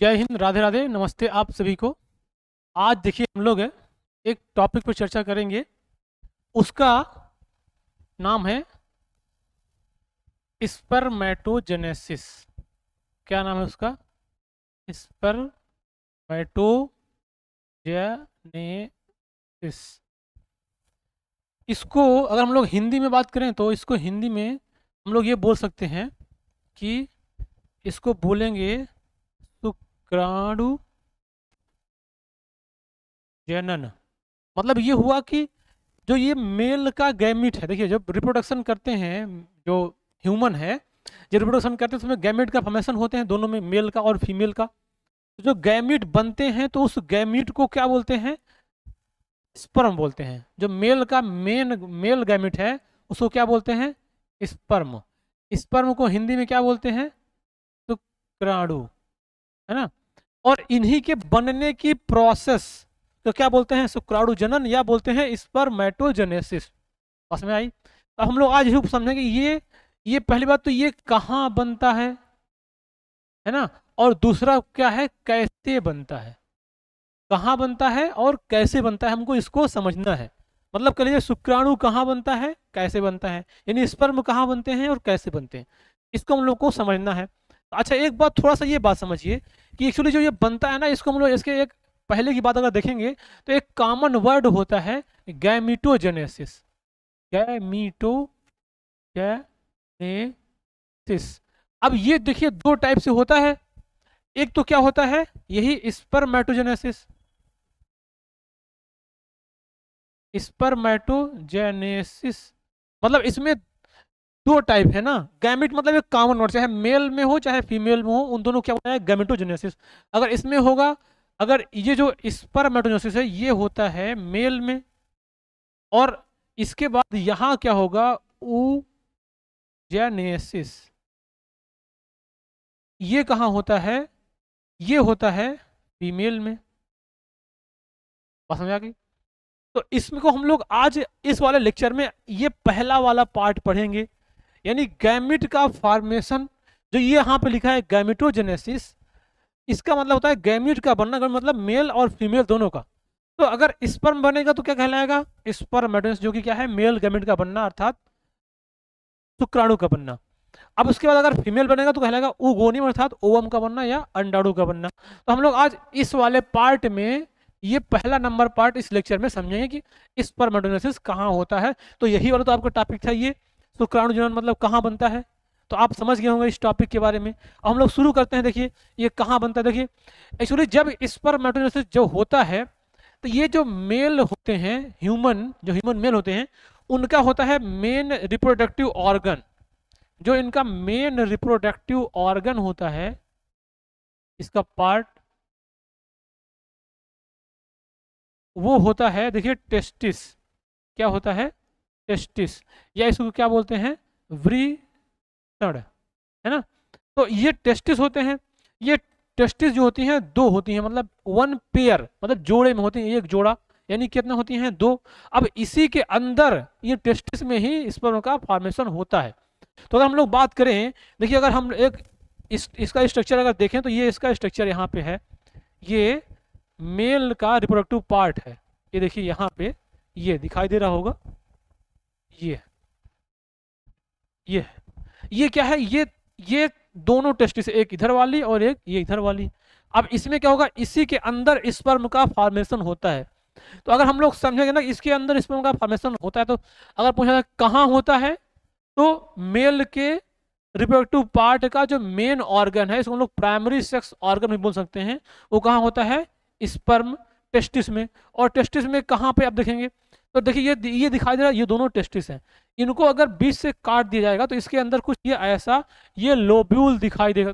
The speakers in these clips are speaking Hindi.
जय हिंद, राधे राधे, नमस्ते आप सभी को। आज देखिए हम लोग एक टॉपिक पर चर्चा करेंगे। उसका नाम है स्पर्मेटोजेनेसिस। क्या नाम है उसका? स्पर्मेटोजेनेसिस। इसको अगर हम लोग हिंदी में बात करें तो इसको हिंदी में हम लोग ये बोल सकते हैं कि इसको बोलेंगे शुक्राणु जनन। मतलब ये हुआ कि जो ये मेल का गैमिट है, देखिए जब रिप्रोडक्शन करते हैं जो ह्यूमन है, जब रिप्रोडक्शन करते हैं तो उसमें गैमिट का फॉर्मेशन होते हैं, दोनों में, मेल का और फीमेल का। तो जो गैमिट बनते हैं तो उस गैमिट को क्या बोलते हैं? स्पर्म बोलते हैं। जो मेल का मेल गैमिट है उसको क्या बोलते हैं? स्पर्म। स्पर्म को हिंदी में क्या बोलते हैं? शुक्राणु, है ना। और इन्हीं के बनने की प्रोसेस तो क्या बोलते हैं? शुक्राणु जनन, या बोलते हैं स्पर्मेटोजेनेसिस। समझ में आई? तो हम लोग आज ही समझेंगे ये पहली बात तो ये कहाँ बनता है ना। और दूसरा क्या है, कैसे बनता है। कहाँ बनता है और कैसे बनता है, हमको इसको समझना है। मतलब कह लीजिए शुक्राणु कहाँ बनता है, कैसे बनता है, यानी स्पर्म कहाँ बनते हैं और कैसे बनते हैं, इसको हम लोग को समझना है। अच्छा, एक बात, थोड़ा सा ये बात समझिए कि एक्चुअली जो ये बनता है ना, इसको हम लोग इसके एक पहले की बात अगर देखेंगे तो एक कॉमन वर्ड होता है गैमीटोजेनेसिस। गैमीटोजेनेसिस। अब ये देखिए दो टाइप से होता है। एक तो क्या होता है, यही स्पर्मेटोजेनेसिस। स्पर्मेटोजेनेसिस मतलब इसमें दो टाइप है ना। गैमिट मतलब एक कॉमन वर्ड, चाहे मेल में हो चाहे फीमेल में हो, उन दोनों क्या होता है? गैमेटोजेनेसिस। अगर इसमें होगा, अगर ये जो स्पर्मेटोजेनेसिस है ये होता है मेल में, और इसके बाद यहां क्या होगा? oogenesis। ये कहां होता है? ये होता है फीमेल में। बात समझ आ गई? तो इसमें को हम लोग आज इस वाले लेक्चर में ये पहला वाला पार्ट पढ़ेंगे, यानी गैमिट का फॉर्मेशन। जो ये यहाँ पे लिखा है गैमिटोजेनेसिस, इसका मतलब होता है गैमिट का बनना, मतलब मेल और फीमेल दोनों का। तो अगर स्पर्म बनेगा तो क्या कहलाएगा? स्पर्मेटोजेनेसिस, जो कि क्या है? मेल गैमिट का बनना, अर्थात शुक्राणु का बनना। अब उसके बाद अगर फीमेल बनेगा तो कहलाएगा oogonim, अर्थात ओवम का बनना या अंडाणु का बनना। तो हम लोग आज इस वाले पार्ट में ये पहला नंबर पार्ट इस लेक्चर में समझेंगे कि स्पर्मेटोजेनेसिस कहाँ होता है। तो यही वाला तो आपका टॉपिक था, ये शुक्राणु जनन मतलब कहाँ बनता है। तो आप समझ गए होंगे इस टॉपिक के बारे में। अब हम लोग शुरू करते हैं। देखिए ये कहाँ बनता है। देखिए एक्चुअली जब स्पर्मेटोजेनेसिस जो होता है तो ये जो मेल होते हैं, जो ह्यूमन मेल होते हैं, उनका होता है मेन रिप्रोडक्टिव ऑर्गन। जो इनका मेन रिप्रोडक्टिव ऑर्गन होता है, इसका पार्ट वो होता है, देखिए टेस्टिस। क्या होता है? टेस्टिस, या इसको क्या बोलते हैं? वृषण, है ना। तो ये टेस्टिस होते हैं। ये टेस्टिस जो होती हैं दो होती हैं, मतलब वन पेयर, मतलब जोड़े में होती हैं, एक जोड़ा, यानी कितना होती हैं? दो। अब इसी के अंदर ये टेस्टिस में ही स्पर्म का फॉर्मेशन होता है। तो अगर हम लोग बात करें, देखिए अगर हम एक इसका स्ट्रक्चर अगर देखें तो ये इसका स्ट्रक्चर यहाँ पे है। ये मेल का रिप्रोडक्टिव पार्ट है। ये देखिए यहाँ पे ये दिखाई दे रहा होगा, ये ये क्या है? ये दोनों टेस्टिस, एक इधर वाली और एक ये इधर वाली। अब इसमें क्या होगा? इसी के अंदर स्पर्म का फॉर्मेशन होता है। तो अगर हम लोग समझेंगे ना इसके अंदर स्पर्म का फॉर्मेशन होता है, तो अगर पूछा जाए कहाँ होता है, तो मेल के रिप्रोडक्टिव पार्ट का जो मेन ऑर्गन है, इसको हम लोग प्राइमरी सेक्स ऑर्गन भी बोल सकते हैं, वो कहाँ होता है? स्पर्म टेस्टिस में। और टेस्टिस में कहाँ पे आप देखेंगे तो देखिए ये दिखाई दे रहा है, ये दोनों टेस्टिस हैं। इनको अगर बीच से काट दिया जाएगा तो इसके अंदर कुछ ये ऐसा ये लोब्यूल दिखाई दे रहा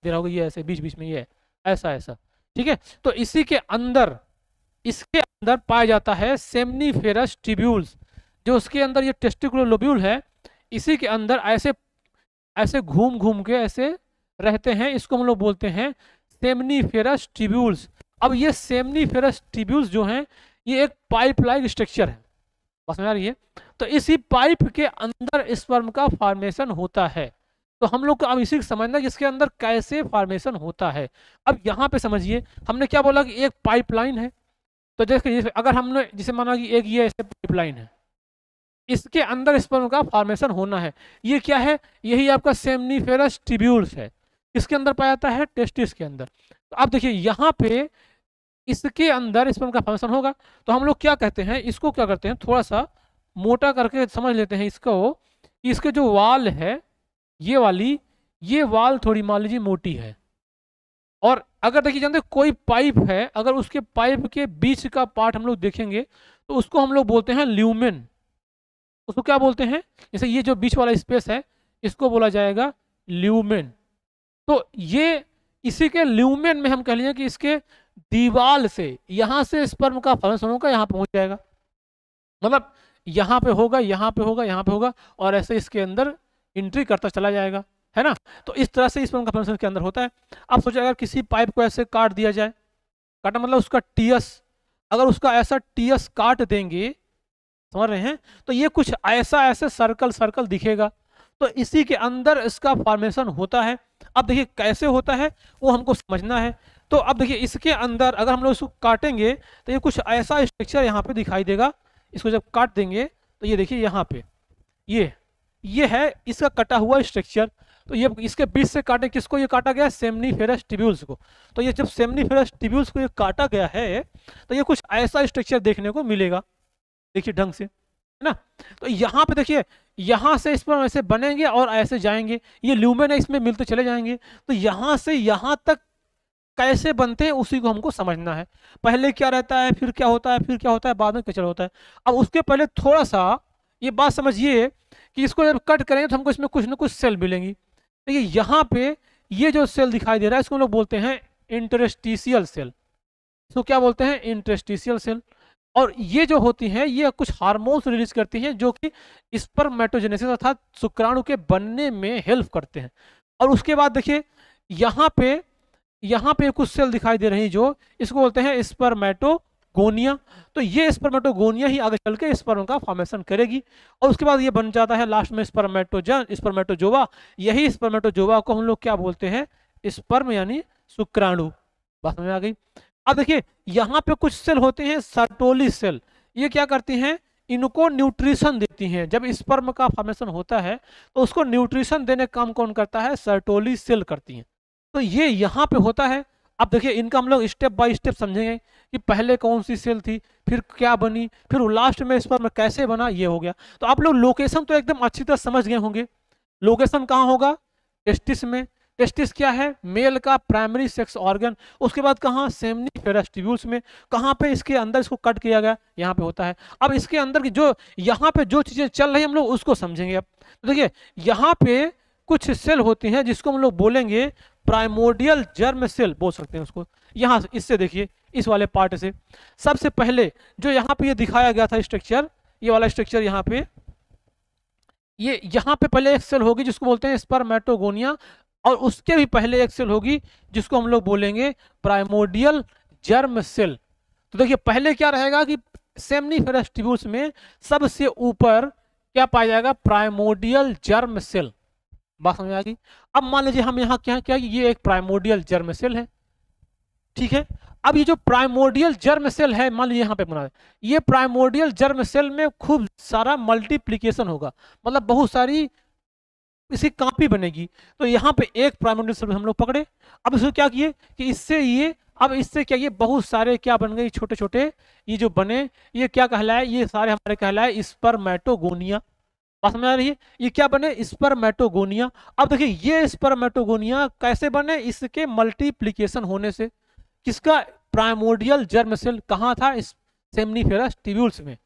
होगा, ये ऐसे बीच बीच में ये ऐसा। ठीक है। तो इसी के अंदर, इसके अंदर पाया जाता है सेमनीफेरस ट्यूब्यूल्स। जो उसके अंदर ये टेस्टिकुलर लोब्यूल है, इसी के अंदर ऐसे ऐसे घूम घूम के ऐसे रहते हैं। इसको हम लोग बोलते हैं सेमनीफेरस ट्यूब्यूल्स। अब ये सेमनीफेरस ट्यूब्यूल्स जो हैं, ये एक पाइप लाइक स्ट्रक्चर है, समझ आ रही है। तो इसी पाइप के अंदर स्पर्म का फॉर्मेशन होता है। तो हम लोग को अब इसी को समझना कि इसके अंदर कैसे फॉर्मेशन होता है। अब यहाँ पे समझिए, हमने क्या बोला कि एक पाइपलाइन है। तो जैसे अगर हमने जिसे माना कि एक ये ऐसे पाइपलाइन है, इसके अंदर स्पर्म का फॉर्मेशन होना है। ये क्या है? यही आपका सेमनीफेरस ट्यूब्यूल्स है। किसके अंदर पाया जाता है? टेस्टिस के अंदर। तो आप देखिए यहाँ पे इसके अंदर स्पर्म का फॉर्मेशन होगा। तो हम लोग क्या कहते हैं, इसको क्या करते हैं, थोड़ा सा मोटा करके समझ लेते हैं इसको, कि इसके जो वाल है, ये वाली, ये वाल थोड़ी मान लीजिए मोटी है। और अगर देखिए जानते कोई पाइप है, अगर उसके पाइप के बीच का पार्ट हम लोग देखेंगे तो उसको हम लोग बोलते हैं ल्यूमेन। उसको क्या बोलते हैं? जैसे ये जो बीच वाला स्पेस है, इसको बोला जाएगा ल्यूमेन। तो ये इसी के ल्यूमेन में हम कह लीजिए कि इसके दीवाल से यहाँ से स्पर्म का फॉर्मेशन होगा, यहाँ पहुंच जाएगा। मतलब यहाँ पे होगा, यहाँ पे होगा, यहाँ पे होगा, और ऐसे इसके अंदर एंट्री करता चला जाएगा, है ना। तो इस तरह से स्पर्म का फॉर्मेशन के अंदर होता है। अब सोचो अगर किसी पाइप को ऐसे काट दिया जाए, काटा मतलब उसका टीएस, अगर उसका ऐसा टीएस काट देंगे, समझ रहे हैं, तो ये कुछ ऐसा ऐसे सर्कल सर्कल दिखेगा। तो इसी के अंदर इसका फॉर्मेशन होता है। अब देखिए कैसे होता है वो हमको समझना है। तो अब देखिए इसके अंदर अगर हम लोग इसको काटेंगे तो ये कुछ ऐसा स्ट्रक्चर यहाँ पे दिखाई देगा। इसको जब काट देंगे तो ये देखिए यहाँ पे ये है इसका कटा हुआ स्ट्रक्चर। तो ये इसके बीच से काटे, किसको ये काटा गया? सेमनीफेरस ट्यूब्यूल्स को। तो ये जब सेमनीफेरस ट्यूब्यूल्स को ये काटा गया है तो ये कुछ ऐसा स्ट्रक्चर देखने को मिलेगा, देखिए ढंग से, है ना। तो यहाँ पे देखिए, यहाँ से इस पर ऐसे बनेंगे और ऐसे जाएंगे, ये ल्यूमेन है, इसमें मिलते चले जाएंगे। तो यहाँ से यहाँ तक कैसे बनते हैं उसी को हमको समझना है। पहले क्या रहता है, फिर क्या होता है, फिर क्या होता है, बाद में क्या होता है। अब उसके पहले थोड़ा सा ये बात समझिए कि इसको जब कट करेंगे तो हमको इसमें कुछ ना कुछ सेल मिलेंगी। देखिए यहाँ पे ये जो सेल दिखाई दे रहा है इसको हम लोग बोलते हैं इंटरस्टिशियल सेल। इसको क्या बोलते हैं? Interstitial cell. और ये जो होती हैं ये कुछ हार्मोन्स रिलीज करती हैं जो कि स्पर्मेटोजेनेसिस अर्थात शुक्राणु के बनने में हेल्प करते हैं। और उसके बाद देखिए यहाँ पे कुछ सेल दिखाई दे रही हैं जो इसको बोलते हैं स्पर्मेटोगोनिया। तो ये स्पर्मेटोगोनिया ही आगे चल के स्पर्म का फॉर्मेशन करेगी और उसके बाद ये बन जाता है लास्ट में स्पर्मेटोजोवा। यही स्पर्मेटोजोवा को हम लोग क्या बोलते हैं? स्पर्म यानी शुक्राणु। बात समझ में आ गई। अब देखिए यहाँ पे कुछ सेल होते हैं सर्टोली सेल। ये क्या करती हैं? इनको न्यूट्रिशन देती हैं। जब स्पर्म का फॉर्मेशन होता है तो उसको न्यूट्रिशन देने का काम कौन करता है? सर्टोली सेल करती हैं। तो ये यहाँ पे होता है। अब देखिए इनका हम लोग स्टेप बाय स्टेप समझेंगे कि पहले कौन सी सेल थी, फिर क्या बनी, फिर लास्ट में स्पर्म कैसे बना, ये हो गया। तो आप लोग लोकेशन तो एकदम अच्छी तरह समझ गए होंगे। लोकेशन कहाँ होगा? टेस्टिस में। टेस्टिस क्या है? मेल का प्राइमरी सेक्स ऑर्गन। उसके बाद कहाँ? सेमनीफेरस ट्यूब्यूल्स में। कहाँ पे? इसके अंदर इसको कट किया गया, यहाँ पे होता है। अब इसके अंदर की जो यहाँ पे जो चीजें चल रही है हम लोग उसको समझेंगे। अब तो देखिए यहाँ पे कुछ सेल होती हैं जिसको हम लोग बोलेंगे प्राइमोर्डियल जर्म सेल, बोल सकते हैं उसको। यहाँ इससे देखिए, इस वाले पार्ट से सबसे पहले जो यहाँ पे ये दिखाया गया था स्ट्रक्चर, ये वाला स्ट्रक्चर यहाँ पे, ये यहाँ पे पहले एक सेल होगी जिसको बोलते हैं स्पर्मेटोगोनिया, और उसके भी पहले एक सेल होगी जिसको हम लोग बोलेंगे प्राइमोर्डियल जर्म सेल। तो देखिए पहले क्या रहेगा कि सेमनीफेरस ट्यूब्यूल्स में सबसे ऊपर क्या पाया जाएगा? Primordial germ cell. बात समझ आ गई। अब मान लीजिए हम यहाँ क्या ये एक प्राइमोर्डियल जर्म सेल है, ठीक है। अब ये जो प्राइमोर्डियल जर्म सेल है, मान लीजिए यहाँ पे बना, ये प्राइमोर्डियल जर्म सेल में खूब सारा मल्टीप्लीकेशन होगा, मतलब बहुत सारी इसकी कापी बनेगी। तो यहाँ पे एक प्राइमोर्डियल सेल हम लोग पकड़े। अब इसको क्या किए कि इससे ये, अब इससे क्या, ये बहुत सारे क्या बन गए, छोटे छोटे ये जो बने, ये क्या कहलाए? ये सारे हमारे कहलाए स्पर्मेटोगोनिया। बात समझ आ रही है? ये क्या बने? स्पर्मेटोगोनिया। अब देखिए ये स्पर्मेटोगोनिया कैसे बने? इसके मल्टीप्लीकेशन होने से। किसका? Primordial germ cell. कहाँ था? सेमनीफेरस ट्यूब्यूल्स में।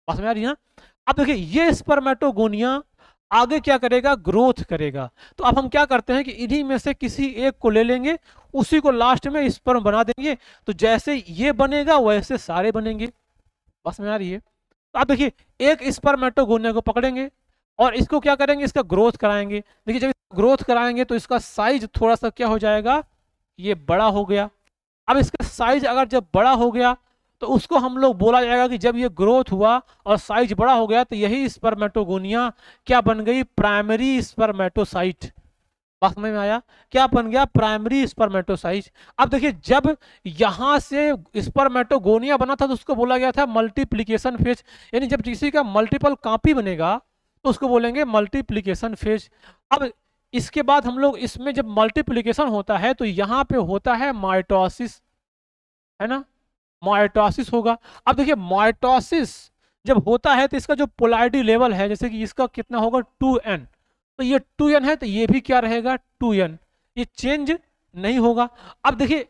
बात समझ आ रही है ना? अब देखिए ये स्पर्मेटोगोनिया आगे क्या करेगा? ग्रोथ करेगा। तो अब हम क्या करते हैं कि इन्हीं में से किसी एक को ले लेंगे, उसी को लास्ट में स्पर्म बना देंगे। तो जैसे ये बनेगा वैसे सारे बनेंगे। बात समझ आ रही है? तो आप देखिए एक स्पर्मेटोगोनिया को पकड़ेंगे और इसको क्या करेंगे? इसका ग्रोथ कराएंगे। देखिए जब ग्रोथ कराएंगे तो इसका साइज थोड़ा सा क्या हो जाएगा? ये बड़ा हो गया। अब इसका साइज अगर जब बड़ा हो गया तो उसको हम लोग बोला जाएगा कि जब ये ग्रोथ हुआ और साइज बड़ा हो गया तो यही स्पर्मेटोगोनिया क्या बन गई? Primary spermatocyte. बात समझ में आया? क्या बन गया? Primary spermatocyte. अब देखिए जब यहां से स्पर्मेटोगोनिया बना था तो उसको बोला गया था मल्टीप्लिकेशन फेज, यानी जब किसी का मल्टीपल कॉपी बनेगा तो उसको बोलेंगे मल्टीप्लिकेशन फेज। अब इसके बाद हम लोग इसमें जब मल्टीप्लिकेशन होता है तो यहाँ पे होता है माइटोसिस, है ना, माइटोसिस होगा। अब देखिए माइटोसिस जब होता है तो इसका जो पोलैरिटी लेवल है, जैसे कि इसका कितना होगा 2n, तो ये 2n है तो ये भी क्या रहेगा 2n, ये चेंज नहीं होगा। अब देखिए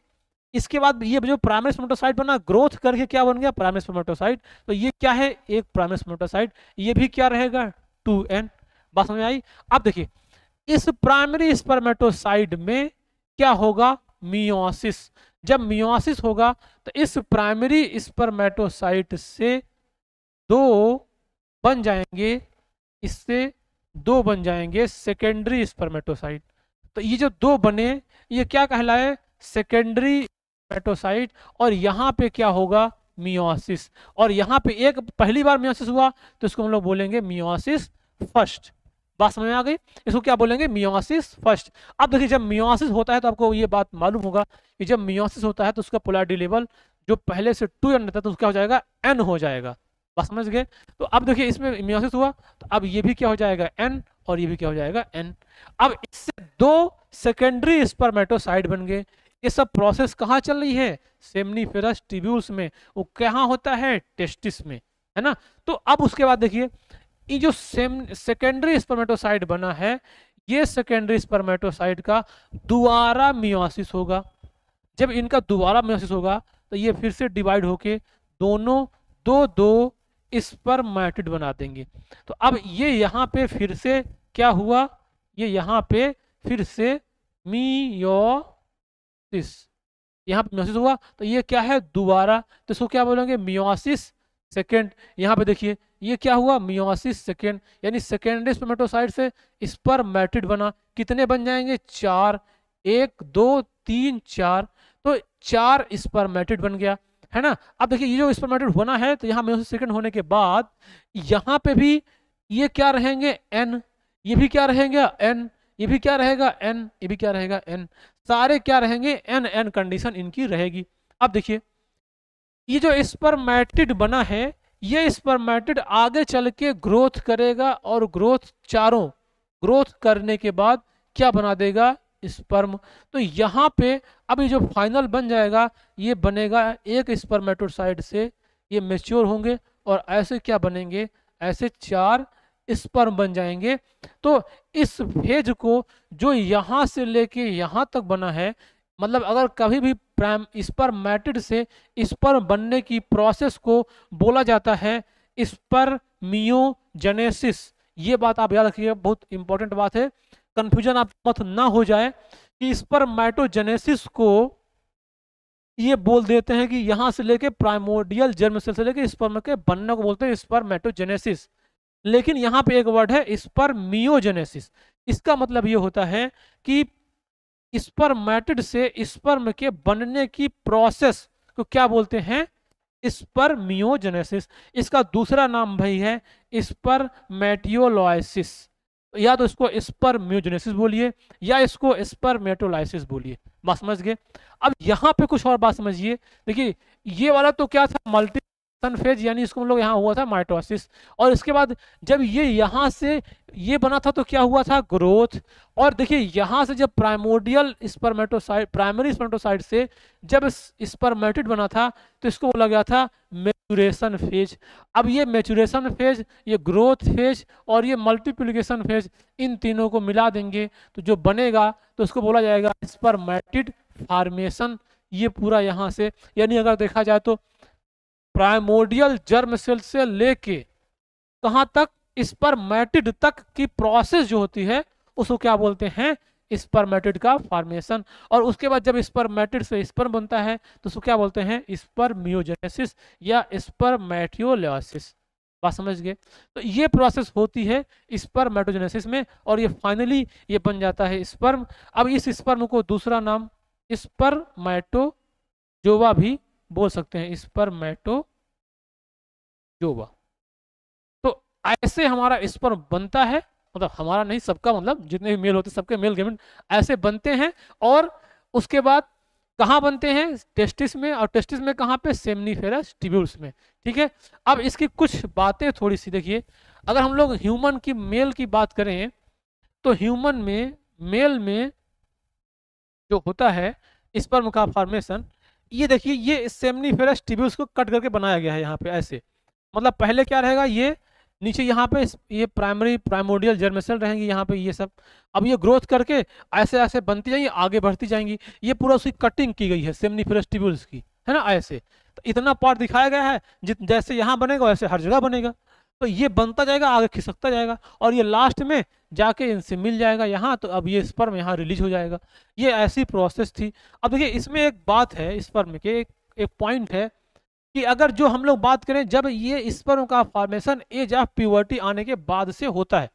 इसके बाद ये जो प्राइमरी स्पर्मेटोसाइट बना ग्रोथ करके क्या बन गया प्राइमरी स्पर्मेटोसाइट, तो ये क्या है एक प्राइमरी स्पर्मेटोसाइट, ये भी क्या रहेगा 2n। बात समझ में आई? अब देखिए इस प्राइमरी स्पर्मेटोसाइट में क्या होगा मियोसिस। जब मियोसिस होगा तो इस प्राइमरी स्पर्मेटोसाइट से दो बन जाएंगे, इससे दो बन जाएंगे सेकेंडरी स्पर्मेटोसाइट। तो ये जो दो बने ये क्या कहलाए सेकेंडरी स्पर्मेटोसाइट, और यहाँ पे क्या होगा मियोसिस, और यहाँ पे एक पहली बार मियोसिस हुआ तो इसको हम लोग बोलेंगे मियोसिस फर्स्ट। बात समझ में आ गई? इसको क्या बोलेंगे मियोसिस फर्स्ट। अब देखिए जब मियोसिस होता है तो आपको ये बात मालूम होगा कि जब मियोसिस होता है तो उसका पोलैरिटी लेवल जो पहले से 2n रहता है तो क्या हो जाएगा n हो जाएगा। बात समझ गए? तो अब देखिए इसमें मियोसिस हुआ तो अब ये भी क्या हो जाएगा n, और ये भी क्या हो जाएगा n। अब इससे दो सेकेंडरी स्पर्मेटोसाइट बन गए। ये सब प्रोसेस कहाँ चल रही है सेमनीफेरस ट्यूब्यूल्स में, वो कहाँ होता है टेस्टिस में, है ना। तो अब उसके बाद देखिए ये जो सेकेंडरी स्पर्मेटोसाइट बना है, ये सेकेंडरी स्पर्मेटोसाइट का दोबारा मियोसिस होगा। जब इनका दोबारा मियोसिस होगा तो ये फिर से डिवाइड होके दोनों दो दो स्पर्मेटिड बना देंगे। तो अब ये यहाँ पे फिर से क्या हुआ, ये यहाँ पे फिर से मियोसिस, यहाँ पे मियोसिस हुआ तो ये क्या है दोबारा, तो इसको क्या बोलेंगे मियोसिस सेकेंड। यहाँ पे देखिए ये क्या हुआ मियोसिस सेकेंड, यानी सेकेंडरी स्पर्मेटोसाइट से स्पर्मेटिड बना। कितने बन जाएंगे चार, 1 2 3 4, तो 4 स्पर्मेटिड बन गया, है ना। अब देखिए ये जो स्पर्मेटिड बना है तो यहाँ मियोसिस सेकेंड होने के बाद यहाँ पे भी ये क्या रहेंगे n, ये भी क्या रहेंगे n, ये भी क्या रहेगा n, ये भी क्या रहेगा n, सारे क्या रहेंगे n n कंडीशन इनकी रहेगी। अब देखिए ये जो स्पर्मेटिड बना है ये स्पर्मेटिड आगे चल के ग्रोथ करेगा, और ग्रोथ करने के बाद क्या बना देगा स्पर्म। तो यहाँ पे अभी जो फाइनल बन जाएगा ये बनेगा एक स्पर्मेटोसाइट से ये मैच्योर होंगे, और ऐसे क्या बनेंगे ऐसे 4 स्पर्म बन जाएंगे। तो इस फेज को जो यहाँ से लेके यहाँ तक बना है, मतलब अगर कभी भी स्पर्मेटिड से स्पर्म बनने की प्रोसेस को बोला जाता है स्पर्मियोजेनेसिस। ये बात आप याद रखिएगा, बहुत इंपॉर्टेंट बात है, कंफ्यूजन आप मत ना हो जाए कि स्पर्मेटोजेनेसिस को ये बोल देते हैं कि यहाँ से लेके प्राइमोर्डियल जर्म सेल से लेके स्पर्म के बनने को बोलते हैं स्पर्मेटोजेनेसिस, लेकिन यहाँ पे एक वर्ड है स्पर्मियोजेनेसिस। इसका मतलब ये होता है कि स्पर्मेटिड से स्पर्म के बनने की प्रोसेस को क्या बोलते हैं स्पर्मियोजेनेसिस। इसका दूसरा नाम भाई है स्पर्मेटियोलाइसिस, या तो इसको स्पर्मियोजेनेसिस बोलिए या इसको स्पर्मेटोलाइसिस बोलिए। बात समझ गए? अब यहाँ पे कुछ और बात समझिए। देखिए ये वाला तो क्या था मल्टी फेज, यानी इसको हम लोग यहाँ हुआ था माइटोसिस, और इसके बाद जब ये यहाँ से ये बना था तो क्या हुआ था ग्रोथ। और देखिए यहाँ से जब प्राइमोर्डियल स्पर्मेटोसाइट प्राइमरी स्पर्मेटोसाइट से जब स्पर्मेटिड बना था तो इसको बोला गया था मैच्योरेशन फेज। अब ये मैच्योरेशन फेज, ये ग्रोथ फेज और ये मल्टीप्लिकेशन फेज, इन तीनों को मिला देंगे तो जो बनेगा तो उसको बोला जाएगा स्पर्मेटिड फॉर्मेशन। ये पूरा यहाँ से, यानी अगर देखा जाए तो प्राइमोर्डियल जर्म सेल से लेके कहां तक स्पर्मेटिड तक की प्रोसेस जो होती है उसको क्या बोलते हैं स्पर्मेटिड का फॉर्मेशन। और उसके बाद जब स्पर्मेटिड से स्पर्म बनता है तो उसको क्या बोलते हैं स्पर्मियोजेनेसिस या स्पर्मेटियोलाइसिस। बात समझ गए? तो ये प्रोसेस होती है स्पर्मेटोजेनेसिस में, और ये फाइनली ये बन जाता है स्पर्म। अब इस स्पर्म को दूसरा नाम स्पर्मेटोजोवा भी बोल सकते हैं, स्पर्मेटोजोवा। तो ऐसे हमारा स्पर्म बनता है मतलब हमारा नहीं, सबका, मतलब जितने भी मेल होते हैं सबके मेल गैमेट ऐसे बनते हैं। और उसके बाद कहाँ बनते हैं? टेस्टिस में। और टेस्टिस में कहाँ पे? सेमनीफेरस ट्यूब्यूल्स में। ठीक है, अब इसकी कुछ बातें थोड़ी सी देखिए। अगर हम लोग ह्यूमन की मेल की बात करें तो ह्यूमन में मेल में जो होता है स्पर्म का फॉर्मेशन, ये देखिए, ये सेमनीफेरस ट्यूब्यूल्स को कट करके बनाया गया है यहाँ पे ऐसे। मतलब पहले क्या रहेगा, ये नीचे यहाँ पे ये प्राइमोडियल जर्मेसेल रहेंगी यहाँ पे ये सब। अब ये ग्रोथ करके ऐसे ऐसे बनती जाएंगी, आगे बढ़ती जाएंगी। ये पूरा उसकी कटिंग की गई है सेमनीफेरस ट्यूब्यूल्स की, है ना, ऐसे। तो इतना पार्ट दिखाया गया है, जैसे यहाँ बनेगा वैसे हर जगह बनेगा। तो ये बनता जाएगा, आगे खिसकता जाएगा, और ये लास्ट में जाके इनसे मिल जाएगा यहाँ। तो अब ये स्पर्म यहाँ रिलीज हो जाएगा। ये ऐसी प्रोसेस थी। अब देखिए इसमें एक बात है, स्पर्म के एक पॉइंट है कि अगर जो हम लोग बात करें जब ये स्पर्म का फॉर्मेशन एज ऑफ प्यूबर्टी आने के बाद से होता है,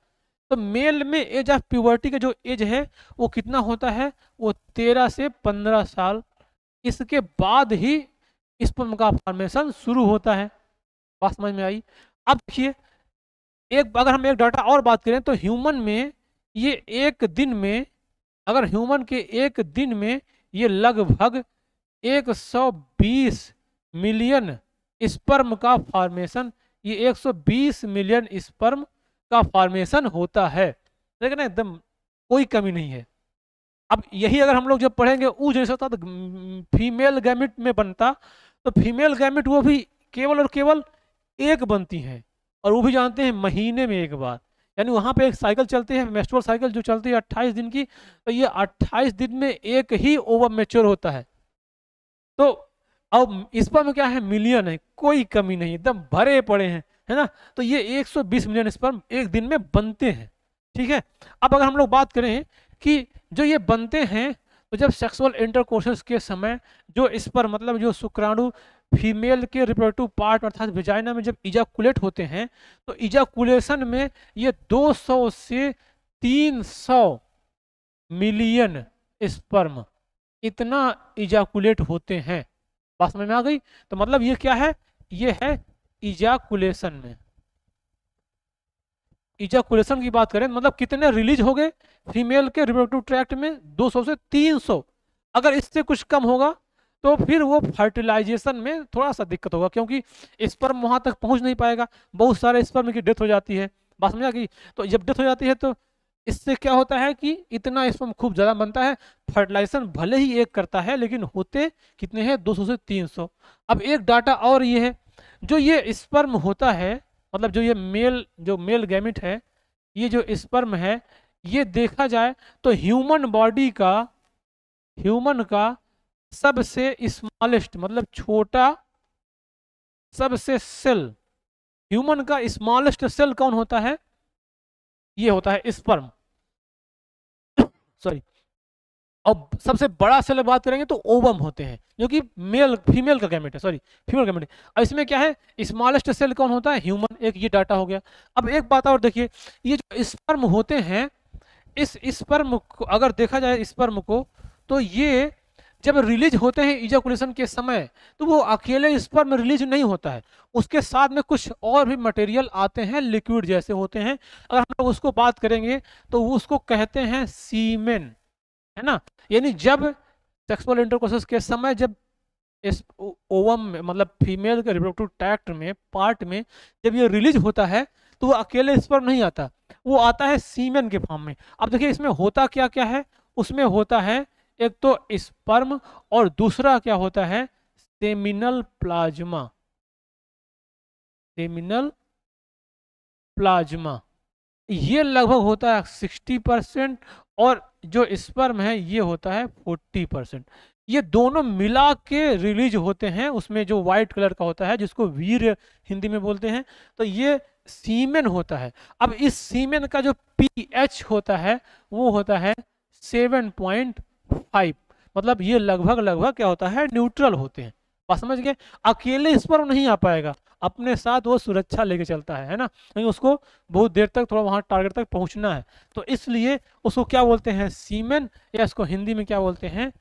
तो मेल में एज ऑफ प्यूबर्टी का जो एज है वो कितना होता है? वो 13 से 15 साल। इसके बाद ही स्पर्म का फॉर्मेशन शुरू होता है। बात समझ में आई? अब देखिए, अगर हम एक डाटा और बात करें तो ह्यूमन में ये एक दिन में, अगर ह्यूमन के एक दिन में ये लगभग 120 मिलियन स्पर्म का फॉर्मेशन, ये 120 मिलियन स्पर्म का फॉर्मेशन होता है। लेकिन एकदम कोई कमी नहीं है। अब यही अगर हम लोग जब पढ़ेंगे वो जैसा होता तो फीमेल गैमेट में बनता, तो फीमेल गैमेट वो भी केवल और केवल एक बनती हैं, और वो भी जानते हैं महीने में एक बार। यानी वहाँ पे एक साइकिल चलती है, मेस्ट्रुअल साइकिल, जो चलती है 28 दिन की। तो ये 28 दिन में एक ही ओवम मैच्योर होता है। तो अब इस पर में क्या है? मिलियन है, कोई कमी नहीं, एकदम भरे पड़े हैं, है ना। तो ये 120 मिलियन स्पर्म एक दिन में बनते हैं। ठीक है, अब अगर हम लोग बात करें कि जो ये बनते हैं, तो जब सेक्सुअल इंटरकोर्सेस के समय जो स्पर्म, मतलब जो शुक्राणु फीमेल के रिप्रोडक्टिव पार्ट अर्थात विजाइना में जब इजाकुलेट होते हैं, तो इजाकुलेशन में ये 200 से 300 मिलियन स्पर्म इतना इजाकुलेट होते हैं। बात समझ में आ गई? तो मतलब ये क्या है? ये है इजाकुलेशन में। इजाकुलेशन की बात करें मतलब कितने रिलीज हो गए फीमेल के रिप्रोडक्टिव ट्रैक्ट में? 200 से 300। अगर इससे कुछ कम होगा तो फिर वो फर्टिलाइजेशन में थोड़ा सा दिक्कत होगा, क्योंकि स्पर्म वहां तक पहुंच नहीं पाएगा, बहुत सारे स्पर्म की डेथ हो जाती है। बात समझा कि? तो जब डेथ हो जाती है तो इससे क्या होता है कि इतना स्पर्म खूब ज़्यादा बनता है, फर्टिलाइजेशन भले ही एक करता है लेकिन होते कितने हैं? 200 से 300। अब एक डाटा और ये है, जो ये स्पर्म होता है, मतलब जो मेल गैमेट है, ये जो स्पर्म है, ये देखा जाए तो ह्यूमन का सबसे स्मॉलेस्ट, मतलब छोटा सबसे सेल, ह्यूमन का स्मॉलेस्ट सेल कौन होता है? ये होता है स्पर्म। सॉरी। और सबसे बड़ा सेल बात करेंगे तो ओवम होते हैं, जो कि फीमेल का गैमेट है, सॉरी फीमेल गैमेट है। और इसमें क्या है? स्मॉलेस्ट सेल कौन होता है? ह्यूमन। एक ये डाटा हो गया। अब एक बात और देखिए, ये जो स्पर्म होते हैं, इस स्पर्म को अगर देखा जाए स्पर्म को, तो ये जब रिलीज होते हैं इजाकुलेशन के समय, तो वो अकेले स्पर्म रिलीज नहीं होता है, उसके साथ में कुछ और भी मटेरियल आते हैं, लिक्विड जैसे होते हैं। अगर हम लोग उसको बात करेंगे तो वो उसको कहते हैं सीमेन, है ना। यानी जब सेक्सुअल इंटरकोर्स के समय जब इस ओवम में, मतलब फीमेल के रिप्रोडक्टिव ट्रैक्ट में, पार्ट में, जब ये रिलीज होता है तो वो अकेले स्पर्म नहीं आता, वो आता है सीमेन के फॉर्म में। अब देखिए इसमें होता क्या क्या है? उसमें होता है एक तो स्पर्म, और दूसरा क्या होता है? Seminal plasma. सेमिनल प्लाज्मा ये लगभग होता है 60%, और जो स्पर्म है ये होता है 40%। ये दोनों मिला के रिलीज होते हैं, उसमें जो व्हाइट कलर का होता है जिसको वीर हिंदी में बोलते हैं, तो ये सीमेन होता है। अब इस सीमेन का जो पीएच होता है वो होता है 7.5, मतलब ये लगभग क्या होता है? न्यूट्रल होते हैं। बात समझ गए? अकेले स्पर्म नहीं आ पाएगा, अपने साथ वो सुरक्षा लेके चलता है ना, क्योंकि उसको बहुत देर तक थोड़ा वहां टारगेट तक पहुंचना है। तो इसलिए उसको क्या बोलते हैं? सीमेन, या इसको हिंदी में क्या बोलते हैं?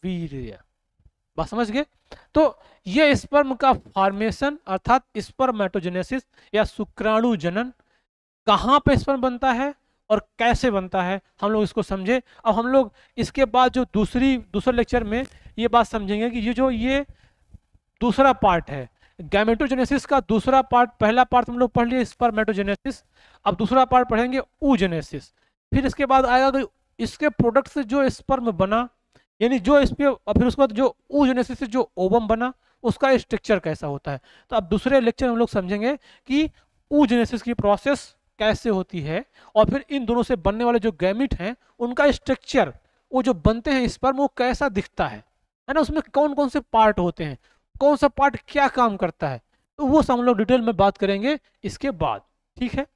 वीर्य। बात समझ गए? तो ये स्पर्म का फॉर्मेशन अर्थात स्पर्मेटोजेनेसिस या शुक्राणु जनन, कहाँ पे स्पर्म बनता है? और कैसे बनता है, हम लोग इसको समझे। अब हम लोग इसके बाद जो दूसरे लेक्चर में ये बात समझेंगे कि ये दूसरा पार्ट है गैमेटोजेनेसिस का। दूसरा पार्ट, पहला पार्ट हम लोग पढ़ लिए स्पर्मेटोजेनेसिस, अब दूसरा पार्ट पढ़ेंगे oogenesis। फिर इसके बाद आएगा कि इसके प्रोडक्ट से जो स्पर्म बना, यानी जो इस पे, और फिर उसके बाद जो oogenesis से जो ओवम बना उसका स्ट्रक्चर कैसा होता है। तो अब दूसरे लेक्चर में हम लोग समझेंगे कि oogenesis की प्रोसेस कैसे होती है, और फिर इन दोनों से बनने वाले जो गैमिट हैं उनका स्ट्रक्चर, वो जो बनते हैं स्पर्म, वो कैसा दिखता है ना, उसमें कौन कौन से पार्ट होते हैं, कौन सा पार्ट क्या काम करता है, तो वो सब हम लोग डिटेल में बात करेंगे इसके बाद। ठीक है।